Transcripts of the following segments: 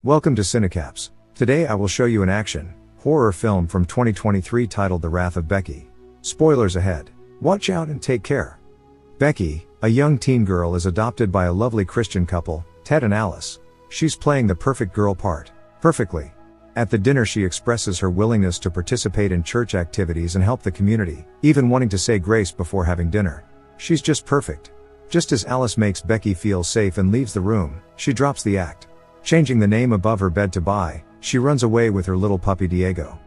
Welcome to Cinecaps. Today I will show you an action, horror film from 2023 titled The Wrath of Becky. Spoilers ahead. Watch out and take care. Becky, a young teen girl, is adopted by a lovely Christian couple, Ted and Alice. She's playing the perfect girl part. Perfectly. At the dinner she expresses her willingness to participate in church activities and help the community, even wanting to say grace before having dinner. She's just perfect. Just as Alice makes Becky feel safe and leaves the room, she drops the act. Changing the name above her bed to Bye, she runs away with her little puppy Diego.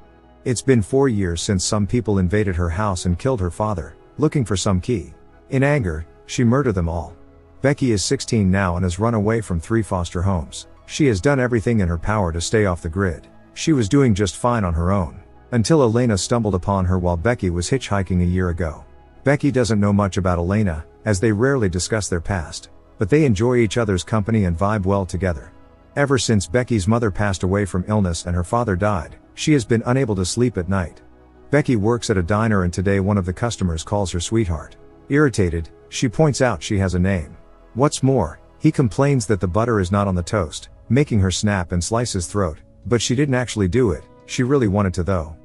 It's been 4 years since some people invaded her house and killed her father, looking for some key. In anger, she murdered them all. Becky is 16 now and has run away from 3 foster homes. She has done everything in her power to stay off the grid. She was doing just fine on her own, until Elena stumbled upon her while Becky was hitchhiking a year ago. Becky doesn't know much about Elena, as they rarely discuss their past, but they enjoy each other's company and vibe well together. Ever since Becky's mother passed away from illness and her father died, she has been unable to sleep at night. Becky works at a diner and today one of the customers calls her sweetheart. Irritated, she points out she has a name. What's more, he complains that the butter is not on the toast, making her snap and slice his throat, but she didn't actually do it, she really wanted to though.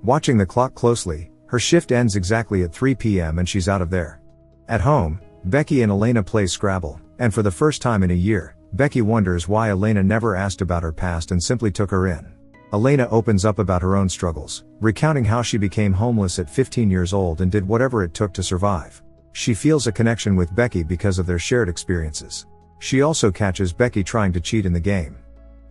Watching the clock closely, her shift ends exactly at 3 p.m. and she's out of there. At home, Becky and Elena play Scrabble, and for the first time in a year, Becky wonders why Elena never asked about her past and simply took her in. Elena opens up about her own struggles, recounting how she became homeless at 15 years old and did whatever it took to survive. She feels a connection with Becky because of their shared experiences. She also catches Becky trying to cheat in the game.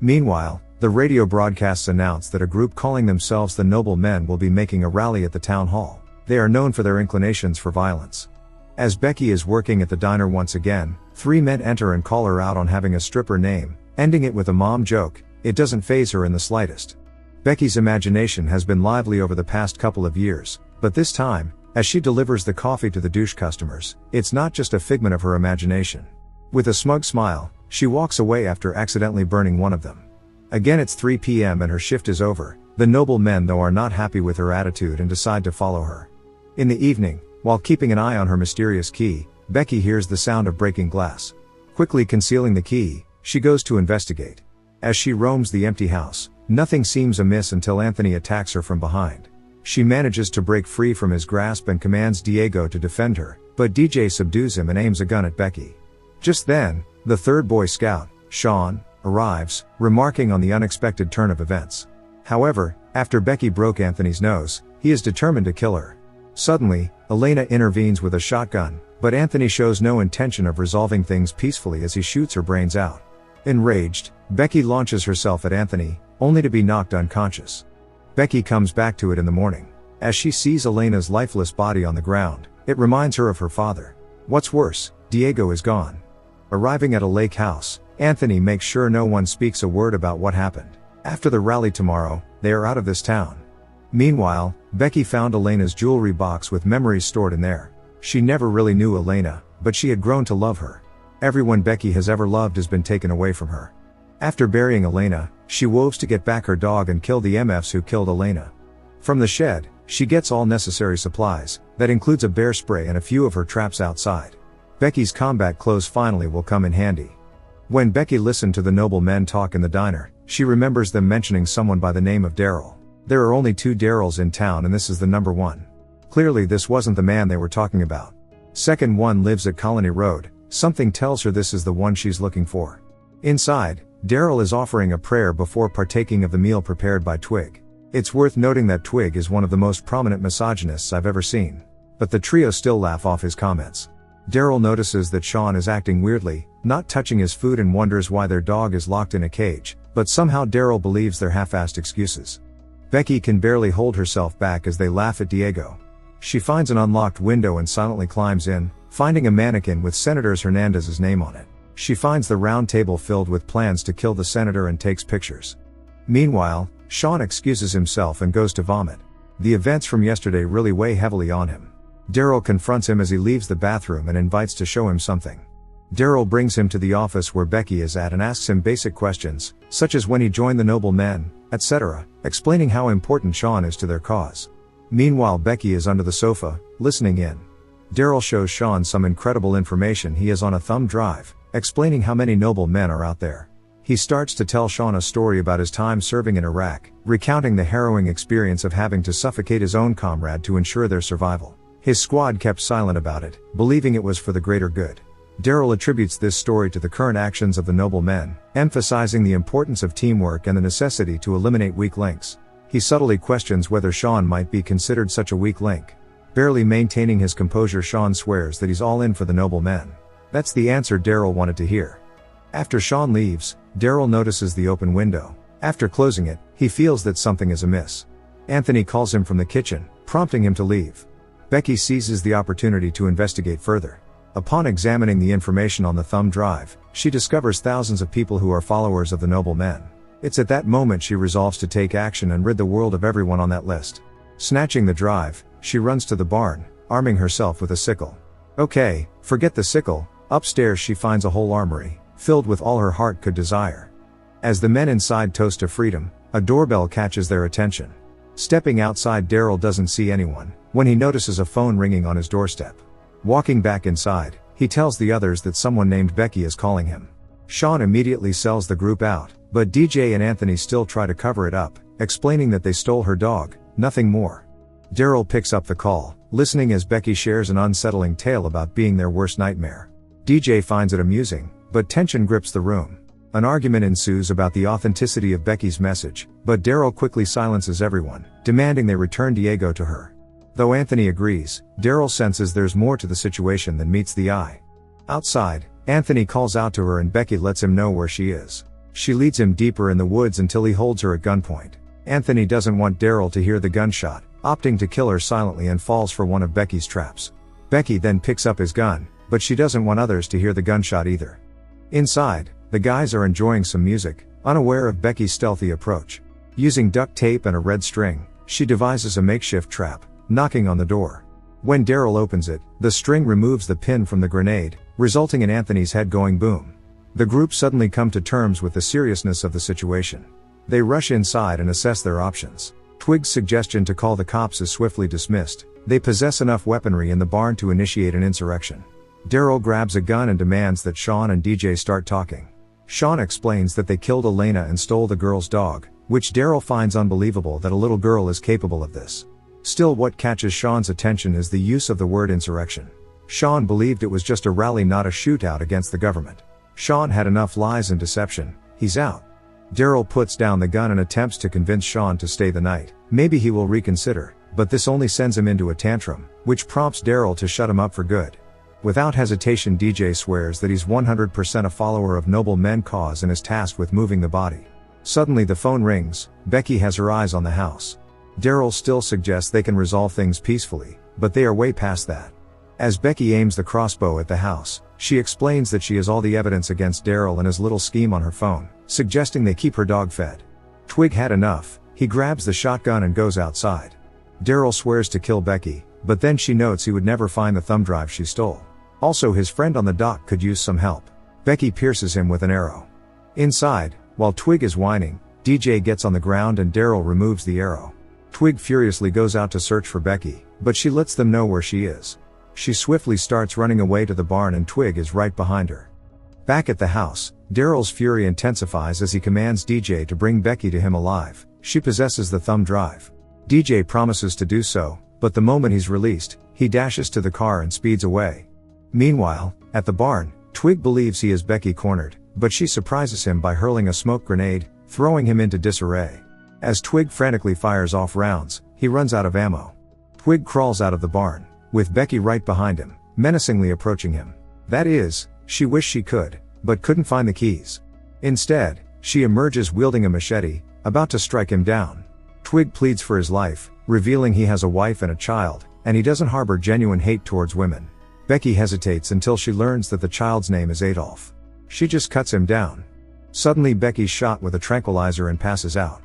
Meanwhile, the radio broadcasts announce that a group calling themselves the Noble Men will be making a rally at the town hall. They are known for their inclinations for violence. As Becky is working at the diner once again, 3 men enter and call her out on having a stripper name, ending it with a mom joke. It doesn't faze her in the slightest. Becky's imagination has been lively over the past couple of years, but this time, as she delivers the coffee to the douche customers, it's not just a figment of her imagination. With a smug smile, she walks away after accidentally burning one of them. Again it's 3 p.m. and her shift is over. The Noble Men though are not happy with her attitude and decide to follow her. In the evening, while keeping an eye on her mysterious key, Becky hears the sound of breaking glass. Quickly concealing the key, she goes to investigate. As she roams the empty house, nothing seems amiss until Anthony attacks her from behind. She manages to break free from his grasp and commands Diego to defend her, but DJ subdues him and aims a gun at Becky. Just then, the third Boy Scout, Sean, arrives, remarking on the unexpected turn of events. However, after Becky broke Anthony's nose, he is determined to kill her. Suddenly, Elena intervenes with a shotgun, but Anthony shows no intention of resolving things peacefully as he shoots her brains out. Enraged, Becky launches herself at Anthony, only to be knocked unconscious. Becky comes back to it in the morning. As she sees Elena's lifeless body on the ground, it reminds her of her father. What's worse, Diego is gone. Arriving at a lake house, Anthony makes sure no one speaks a word about what happened. After the rally tomorrow, they are out of this town. Meanwhile, Becky found Elena's jewelry box with memories stored in there. She never really knew Elena, but she had grown to love her. Everyone Becky has ever loved has been taken away from her. After burying Elena, she vows to get back her dog and kill the MFs who killed Elena. From the shed, she gets all necessary supplies, that includes a bear spray and a few of her traps outside. Becky's combat clothes finally will come in handy. When Becky listened to the Noble Men talk in the diner, she remembers them mentioning someone by the name of Daryl. There are only 2 Daryls in town and this is the number 1. Clearly this wasn't the man they were talking about. Second one lives at Colony Road. Something tells her this is the one she's looking for. Inside, Daryl is offering a prayer before partaking of the meal prepared by Twig. It's worth noting that Twig is one of the most prominent misogynists I've ever seen. But the trio still laugh off his comments. Daryl notices that Sean is acting weirdly, not touching his food and wonders why their dog is locked in a cage, but somehow Daryl believes their half-assed excuses. Becky can barely hold herself back as they laugh at Diego. She finds an unlocked window and silently climbs in, finding a mannequin with Senator Hernandez's name on it. She finds the round table filled with plans to kill the senator and takes pictures. Meanwhile, Sean excuses himself and goes to vomit. The events from yesterday really weigh heavily on him. Daryl confronts him as he leaves the bathroom and invites to show him something. Daryl brings him to the office where Becky is at and asks him basic questions, such as when he joined the Noble Men, etc., explaining how important Sean is to their cause. Meanwhile Becky is under the sofa, listening in. Daryl shows Sean some incredible information he has on a thumb drive, explaining how many noble men are out there. He starts to tell Sean a story about his time serving in Iraq, recounting the harrowing experience of having to suffocate his own comrade to ensure their survival. His squad kept silent about it, believing it was for the greater good. Daryl attributes this story to the current actions of the noble men, emphasizing the importance of teamwork and the necessity to eliminate weak links. He subtly questions whether Sean might be considered such a weak link. Barely maintaining his composure, Sean swears that he's all in for the noble men. That's the answer Daryl wanted to hear. After Sean leaves, Daryl notices the open window. After closing it, he feels that something is amiss. Anthony calls him from the kitchen, prompting him to leave. Becky seizes the opportunity to investigate further. Upon examining the information on the thumb drive, she discovers thousands of people who are followers of the noble men. It's at that moment she resolves to take action and rid the world of everyone on that list. Snatching the drive, she runs to the barn, arming herself with a sickle. Okay, forget the sickle. Upstairs she finds a whole armory, filled with all her heart could desire. As the men inside toast to freedom, a doorbell catches their attention. Stepping outside, Daryl doesn't see anyone, when he notices a phone ringing on his doorstep. Walking back inside, he tells the others that someone named Becky is calling him. Sean immediately sells the group out, but DJ and Anthony still try to cover it up, explaining that they stole her dog, nothing more. Daryl picks up the call, listening as Becky shares an unsettling tale about being their worst nightmare. DJ finds it amusing, but tension grips the room. An argument ensues about the authenticity of Becky's message, but Daryl quickly silences everyone, demanding they return Diego to her. Though Anthony agrees, Daryl senses there's more to the situation than meets the eye. Outside, Anthony calls out to her and Becky lets him know where she is. She leads him deeper in the woods until he holds her at gunpoint. Anthony doesn't want Daryl to hear the gunshot, opting to kill her silently and falls for one of Becky's traps. Becky then picks up his gun, but she doesn't want others to hear the gunshot either. Inside, the guys are enjoying some music, unaware of Becky's stealthy approach. Using duct tape and a red string, she devises a makeshift trap, knocking on the door. When Daryl opens it, the string removes the pin from the grenade, resulting in Anthony's head going boom. The group suddenly come to terms with the seriousness of the situation. They rush inside and assess their options. Twig's suggestion to call the cops is swiftly dismissed. They possess enough weaponry in the barn to initiate an insurrection. Daryl grabs a gun and demands that Sean and DJ start talking. Sean explains that they killed Elena and stole the girl's dog, which Daryl finds unbelievable that a little girl is capable of this. Still, what catches Sean's attention is the use of the word insurrection. Sean believed it was just a rally, not a shootout against the government. Sean had enough lies and deception. He's out. Daryl puts down the gun and attempts to convince Sean to stay the night. Maybe he will reconsider, but this only sends him into a tantrum, which prompts Daryl to shut him up for good. Without hesitation, DJ swears that he's 100% a follower of Noble Men cause and is tasked with moving the body. Suddenly the phone rings. Becky has her eyes on the house. Daryl still suggests they can resolve things peacefully, but they are way past that. As Becky aims the crossbow at the house, she explains that she has all the evidence against Daryl and his little scheme on her phone, suggesting they keep her dog fed. Twig had enough. He grabs the shotgun and goes outside. Daryl swears to kill Becky, but then she notes he would never find the thumb drive she stole. Also, his friend on the dock could use some help. Becky pierces him with an arrow. Inside, while Twig is whining, DJ gets on the ground and Daryl removes the arrow. Twig furiously goes out to search for Becky, but she lets them know where she is. She swiftly starts running away to the barn and Twig is right behind her. Back at the house, Daryl's fury intensifies as he commands DJ to bring Becky to him alive. She possesses the thumb drive. DJ promises to do so, but the moment he's released, he dashes to the car and speeds away. Meanwhile, at the barn, Twig believes he has Becky cornered, but she surprises him by hurling a smoke grenade, throwing him into disarray. As Twig frantically fires off rounds, he runs out of ammo. Twig crawls out of the barn, with Becky right behind him, menacingly approaching him. That is, she wished she could, but couldn't find the keys. Instead, she emerges wielding a machete, about to strike him down. Twig pleads for his life, revealing he has a wife and a child, and he doesn't harbor genuine hate towards women. Becky hesitates until she learns that the child's name is Adolf. She just cuts him down. Suddenly Becky's shot with a tranquilizer and passes out.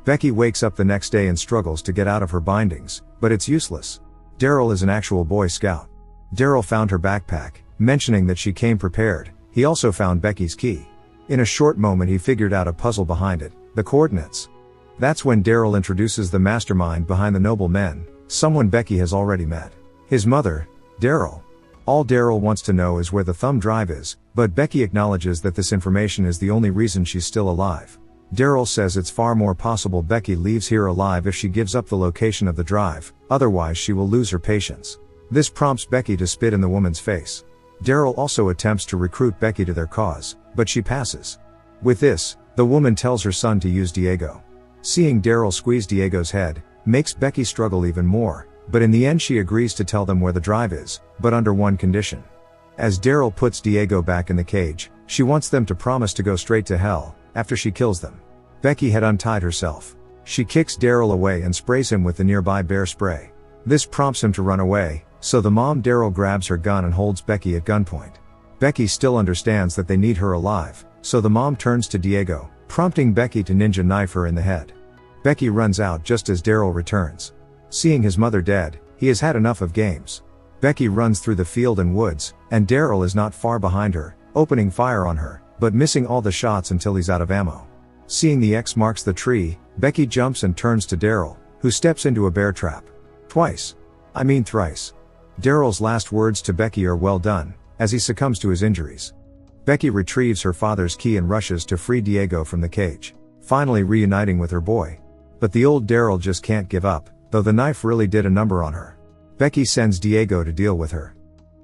Becky wakes up the next day and struggles to get out of her bindings, but it's useless. Daryl is an actual Boy Scout. Daryl found her backpack, mentioning that she came prepared. He also found Becky's key. In a short moment he figured out a puzzle behind it, the coordinates. That's when Daryl introduces the mastermind behind the Noble Men, someone Becky has already met. His mother, Daryl. All Daryl wants to know is where the thumb drive is. But Becky acknowledges that this information is the only reason she's still alive. Daryl says it's far more possible Becky leaves here alive if she gives up the location of the drive, otherwise she will lose her patience. This prompts Becky to spit in the woman's face. Daryl also attempts to recruit Becky to their cause, but she passes. With this, the woman tells her son to use Diego. Seeing Daryl squeeze Diego's head, makes Becky struggle even more, but in the end she agrees to tell them where the drive is, but under one condition. As Daryl puts Diego back in the cage, she wants them to promise to go straight to hell, after she kills them. Becky had untied herself. She kicks Daryl away and sprays him with the nearby bear spray. This prompts him to run away, so the mom Daryl grabs her gun and holds Becky at gunpoint. Becky still understands that they need her alive, so the mom turns to Diego, prompting Becky to ninja knife her in the head. Becky runs out just as Daryl returns. Seeing his mother dead, he has had enough of games. Becky runs through the field and woods, and Daryl is not far behind her, opening fire on her, but missing all the shots until he's out of ammo. Seeing the X marks the tree, Becky jumps and turns to Daryl, who steps into a bear trap. Thrice. Daryl's last words to Becky are well done, as he succumbs to his injuries. Becky retrieves her father's key and rushes to free Diego from the cage, finally reuniting with her boy. But the old Daryl just can't give up, though the knife really did a number on her. Becky sends Diego to deal with her.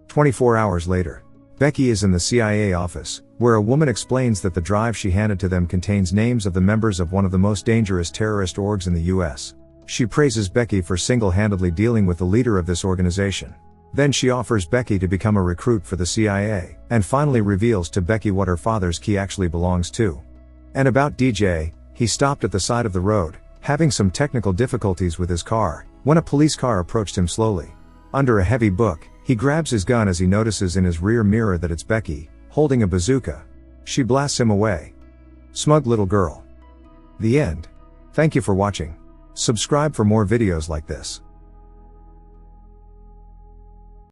24 hours later, Becky is in the CIA office, where a woman explains that the drive she handed to them contains names of the members of one of the most dangerous terrorist orgs in the US. She praises Becky for single-handedly dealing with the leader of this organization. Then she offers Becky to become a recruit for the CIA, and finally reveals to Becky what her father's key actually belongs to. And about DJ, he stopped at the side of the road, having some technical difficulties with his car, when a police car approached him slowly. Under a heavy book, he grabs his gun as he notices in his rear mirror that it's Becky, holding a bazooka. She blasts him away. Smug little girl. The end. Thank you for watching. Subscribe for more videos like this.